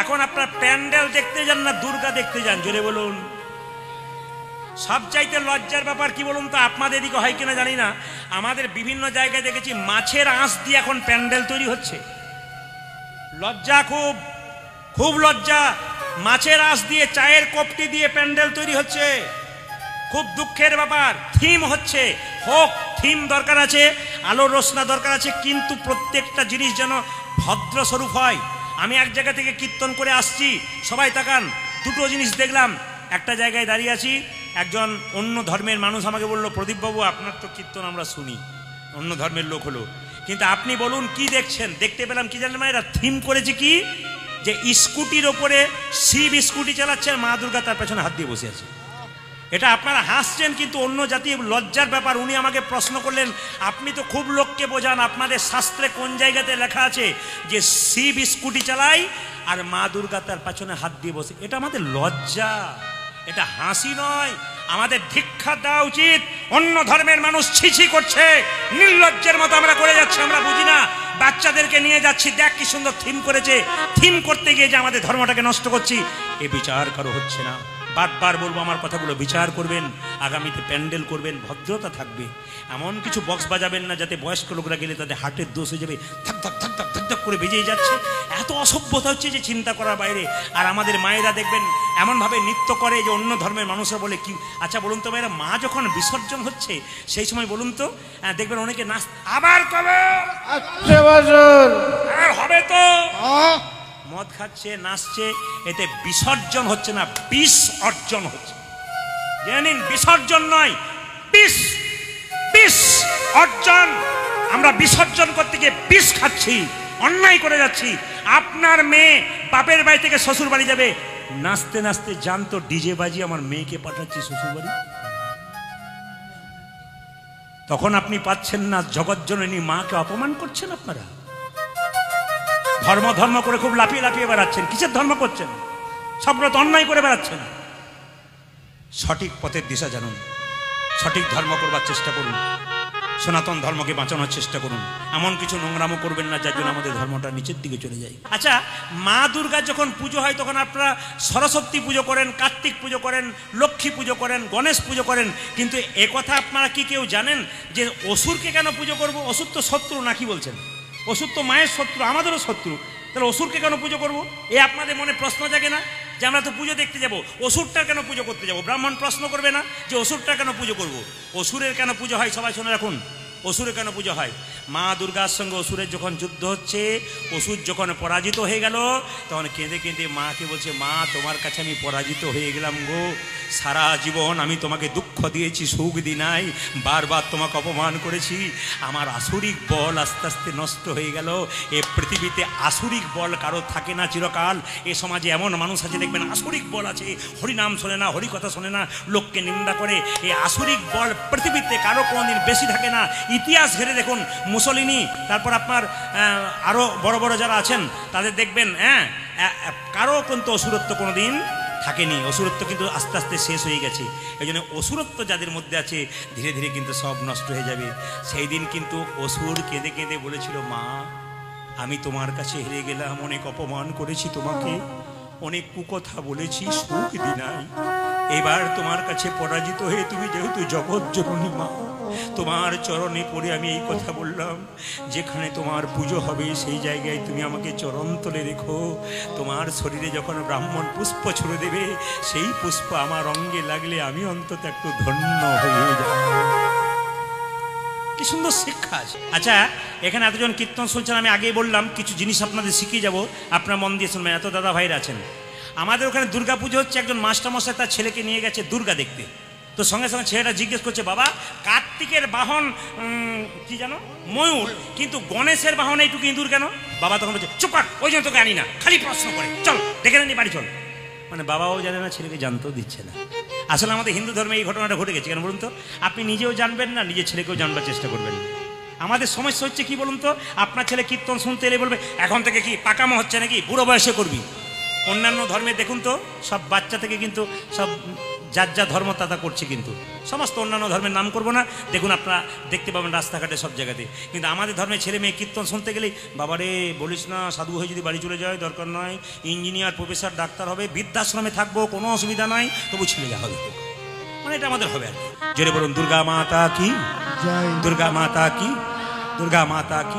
এখন আপনার প্যান্ডেল দেখতে যান না দুর্গা দেখতে যান? জোরে বলুন। সবচাইতে লজ্জার ব্যাপার কি বলুন তো, আপনাদের এদিকে হয় কিনা জানি না, আমাদের বিভিন্ন জায়গায় দেখেছি মাছের আঁশ দিয়ে এখন প্যান্ডেল তৈরি হচ্ছে। লজ্জা, খুব খুব লজ্জা। মাছের আঁশ দিয়ে, চায়ের কপটি দিয়ে প্যান্ডেল তৈরি হচ্ছে। খুব দুঃখের ব্যাপার। থিম হচ্ছে, হোক, থিম দরকার আছে, আলো রোশনা দরকার আছে, কিন্তু প্রত্যেকটা জিনিস যেন ভদ্রস্বরূপ হয়। আমি এক জায়গা থেকে কীর্তন করে আসছি, সবাই তাকান, দুটো জিনিস দেখলাম। একটা জায়গায় দাঁড়িয়ে আছি, একজন অন্য ধর্মের মানুষ আমাকে বললো, প্রদীপবাবু আপনার তো কীর্তন আমরা শুনি, অন্য ধর্মের লোক হলো, কিন্তু আপনি বলুন কি দেখছেন? দেখতে পেলাম কি জানেন, এরা থিম করেছে কি, যে স্কুটির ওপরে শিব স্কুটি চালাচ্ছে আর মা দুর্গা তার পেছনে হাত দিয়ে বসে আছে। এটা আপনারা হাসছেন, কিন্তু অন্য জাতি লজ্জার ব্যাপার। উনি আমাকে প্রশ্ন করলেন, আপনি তো খুব লোককে বোঝান, আপনাদের শাস্ত্রে কোন জায়গাতে লেখা আছে যে শিব স্কুটি চালায় আর মা দুর্গা তার পেছনে হাত দিয়ে বসে? এটা আমাদের লজ্জা, এটা হাসি নয়। আমাদের ধিক্ষা দেওয়া উচিত। অন্য ধর্মের মানুষ ছিছি করছে, নির্লজ্জের মতো আমরা করে যাচ্ছি, আমরা বুঝি না। বাচ্চাদেরকে নিয়ে যাচ্ছি, দেখ কি সুন্দর থিম করেছে, থিম করতে গিয়ে যে আমাদের ধর্মটাকে নষ্ট করছি, এ বিচার কারো হচ্ছে না। বারবার বলবো, আমার কথাগুলো বিচার করবেন, আগামীতে প্যান্ডেল করবেন, ভদ্রতা থাকবে। এমন কিছু বক্স বাজাবেন না যাতে বয়স্ক লোকরা গেলে তাদের হার্টের দোষ হয়ে যাবে, ধাক ধাক ধাক ধাক ধাক ধাক করে বেজেই যাচ্ছে। এত অসভ্যতা হচ্ছে যে চিন্তা করার বাইরে। আর আমাদের মায়েরা দেখবেন এমনভাবে নৃত্য করে যে অন্য ধর্মের মানুষরা বলে কি। আচ্ছা বলুন তো মায়েরা, মা যখন বিসর্জন হচ্ছে সেই সময় বলুন তো, দেখবেন অনেকে নাচ, আবার কবে আর হবে তো, মদ খাচ্ছে, নাচছে, এতে বিসর্জন হচ্ছে না, বিষ অর্জন হচ্ছে। জানেন, বিসর্জন নয়, বিষ, বিষ অর্জন। আমরা বিসর্জন করতে গিয়ে বিষ খাচ্ছি, অন্যায় করে যাচ্ছি। আপনার মেয়ে বাপের বাড়ি থেকে শ্বশুর বাড়ি যাবে, নাচতে নাচতে জানতো ডিজে বাজি আমার মেয়েকে পাঠাচ্ছি শ্বশুর বাড়ি, তখন আপনি পাচ্ছেন না, জগৎজননী মাকে অপমান করছেন আপনারা। ধর্ম ধর্ম করে খুব লাফিয়ে লাফিয়ে বেড়াচ্ছেন। কিসের ধর্ম করছেন? সবরত অন্যায় করে বেড়াচ্ছেন। সঠিক পথের দিশা জানুন, সঠিক ধর্ম করবার চেষ্টা করুন, সনাতন ধর্মকে বাঁচানোর চেষ্টা করুন। এমন কিছু নোংরামো করবেন না যার জন্য আমাদের ধর্মটা নিচের দিকে চলে যায়। আচ্ছা, মা দুর্গার যখন পুজো হয় তখন আপনারা সরস্বতী পুজো করেন, কার্তিক পুজো করেন, লক্ষ্মী পুজো করেন, গণেশ পুজো করেন, কিন্তু একথা আপনারা কি কেউ জানেন যে অসুরকে কেন পুজো করব? অসুর তো শত্রু, নাকি বলছেন? অসুর তো মায়ের শত্রু, আমাদেরও শত্রু, তাহলে অসুরকে কেন পুজো করব? এ আপনাদের মনে প্রশ্ন জাগে না যে আমরা তো পুজো দেখতে যাব, অসুরটা কেন পুজো করতে যাব? ব্রাহ্মণ প্রশ্ন করবে না যে অসুরটা কেন পুজো করব? অসুরের কেন পুজো হয় সবাই শুনে রাখুন। অসুরের কেন পুজো হয়? মা দুর্গার সঙ্গে অসুরের যখন যুদ্ধ হচ্ছে, অসুর যখন পরাজিত হয়ে গেল, তখন কেঁদে কেঁদে মাকে বলছে, মা তোমার কাছে আমি পরাজিত হয়ে গেলাম গো, সারা জীবন আমি তোমাকে দুঃখ দিয়েছি, সুখ দি নাই, বারবার তোমাকে অপমান করেছি, আমার আসুরিক বল আস্তে আস্তে নষ্ট হয়ে গেল। এ পৃথিবীতে আসুরিক বল কারো থাকে না চিরকাল। এ সমাজে এমন মানুষ আছে দেখবেন আসুরিক বল আছে, হরিনাম শোনে না, হরিকথা শোনে না, লোককে নিন্দা করে। এই আসুরিক বল পৃথিবীতে কারো কোনোদিন বেশি থাকে না। ইতিহাস ঘেরে দেখুন, মুসলিনি, তারপর আপনার আরও বড় বড় যারা আছেন তাদের দেখবেন, কারো কিন্তু অসুরত্ব কোনোদিন থাকেনি। অসুরত্ব কিন্তু আস্তে আস্তে শেষ হয়ে গেছে। এই জন্য অসুরত্ব যাদের মধ্যে আছে ধীরে ধীরে কিন্তু সব নষ্ট হয়ে যাবে। সেই দিন কিন্তু অসুর কেঁদে কেঁদে বলেছিল, মা আমি তোমার কাছে হেরে গেলাম, অনেক অপমান করেছি তোমাকে, অনেক কুকথা বলেছি, সুখ দি নাই, এবার তোমার কাছে পরাজিত হয়ে তুমি যেহেতু জগৎ জননী মা, তোমার চরণে পড়ে আমি এই কথা বললাম, যেখানে তোমার পুজো হবে সেই জায়গায় তুমি আমাকে চরণ তলে রেখো। তোমার শরীরে যখন ব্রাহ্মণ পুষ্প ছুড়ে দেবে, সেই পুষ্প আমার অঙ্গে লাগলে আমি অন্তত একটু ধন্য হয়ে যাব। কি সুন্দর শিক্ষা আছে। আচ্ছা, এখানে এতজন কীর্তন শুনছেন, আমি আগেই বললাম কিছু জিনিস আপনাদের শিখিয়ে যাব, আপনারা মন দিয়ে শুনবেন। এত দাদা ভাইরা আছেন, আমাদের ওখানে দুর্গা পুজো হচ্ছে, একজন মাস্টারমশাই তার ছেলেকে নিয়ে গেছে দুর্গা দেখতে। তো সঙ্গে সঙ্গে ছেলেটা জিজ্ঞেস করছে, বাবা কার্তিকের বাহন কি জানো? ময়ূর, কিন্তু গণেশের বাহন এইটুকু ইঁদুর কেন? বাবা তখন বলছে, চুপ কর, ওই জন্য তোকে আনি না, খালি প্রশ্ন করে, চল দেখে নি বাড়ি চল। মানে বাবাও জানে না, ছেলেকে জানতেও দিচ্ছে না। আসলে আমাদের হিন্দু ধর্মে এই ঘটনাটা ঘটে গেছে কেন বলুন তো? আপনি নিজেও জানবেন না, নিজের ছেলেকেও জানবার চেষ্টা করবেন না। আমাদের সমস্যা হচ্ছে কি বলুন তো, আপনার ছেলে কীর্তন শুনতে এলে বলবে, এখন থেকে কি পাকামো হচ্ছে নাকি, বুড়ো বয়সে করবি। অন্যান্য ধর্মে দেখুন তো, সব বাচ্চা থেকে কিন্তু সব যার যা ধর্ম তা করছে, কিন্তু সমস্ত অন্যান্য ধর্মের নাম করবো না। দেখুন আপনারা দেখতে পাবেন রাস্তাঘাটে সব জায়গাতে, কিন্তু আমাদের ধর্মের ছেলে মেয়ে কীর্তন শুনতে গেলেই বাবারে বলিস না, সাধু হয়ে যদি বাড়ি চলে যায় দরকার নয়, ইঞ্জিনিয়ার প্রফেসর ডাক্তার হবে, বৃদ্ধাশ্রমে থাকবো কোনো অসুবিধা নাই, তবু ছেলে যা হবে মানে এটা আমাদের হবে আর কি। জোরে বলুন দুর্গা মাতা কি, দুর্গা মাতা কি, দুর্গা মাতা কি।